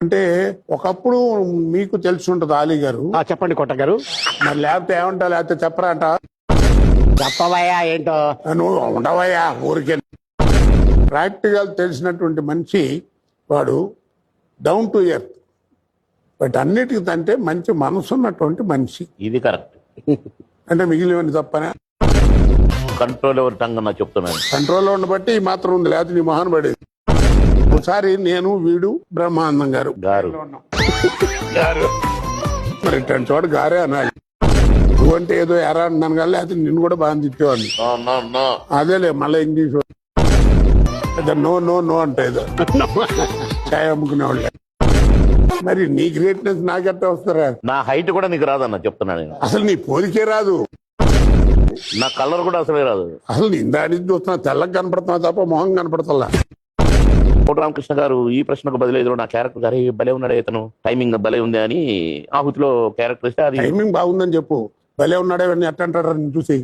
అంటే ఒకప్పుడు మీకు తెలిసి ఉంటది ఆలీ గారు. చెప్పండి కొట్ట గారు. మరి లేకపోతే ఏమంటా, లేకపోతే చెప్పరా అంట. చెప్పవయ్యా ఏంటో. నువ్వు ఉండవయ్యా ఊరికే. ప్రాక్టికల్ తెలిసినటువంటి మనిషి వాడు, డౌన్ టు ఎర్త్. బట్ అన్నిటికీ తంటే మంచి మనసు ఉన్నటువంటి మనిషి. ఇది కరెక్ట్. అంటే మిగిలినవన్నీ తప్పనే. కంట్రోల్ ఎవరి టంగ్ అన్నా చెప్తున్నాను. కంట్రోల్లో ఉండబట్టి ఈ మాత్రం ఉంది, లేకపోతే నీ మొహన్ పడేది. ఒకసారి నేను, వీడు, బ్రహ్మానందం గారు గారు మరి ఇట్లాంటి చోట గారే అనాలి. నువ్వంటే ఏదో ఎరా అంటున్నాను కానీ, లేకపోతే నిన్ను కూడా బాగా తిట్టేవాడిని. అదేలే మళ్ళీ ఇంగ్లీష్ నో నో నో అంటే ఏదో చాయ్ అమ్ముకునేవాళ్ళు. మరి నీ గ్రేట్నెస్ నాకెట్టా వస్తారా? నా హైట్ కూడా నీకు రాదన్న చెప్తున్నా నేను. అసలు నీ పోలికే రాదు, నా కలర్ కూడా అసలే రాదు. అసలు నీ ఇందా నుంచి చూస్తున్నా తెల్లగా కనపడుతున్నా తప్ప మొహం కనపడతలా. కోట రామకృష్ణ గారు ఈ ప్రశ్నకు బదిలేదు నా క్యారెక్టర్ గారు భలే ఉన్నాడే ఇతను, టైమింగ్ భలే ఉంది అని ఆహుతిలో క్యారెక్టర్ ఇస్తే అది టైమింగ్ బాగుందని చెప్పు. భలే ఉన్నాడే ఎట్ట అంటారా చూసి.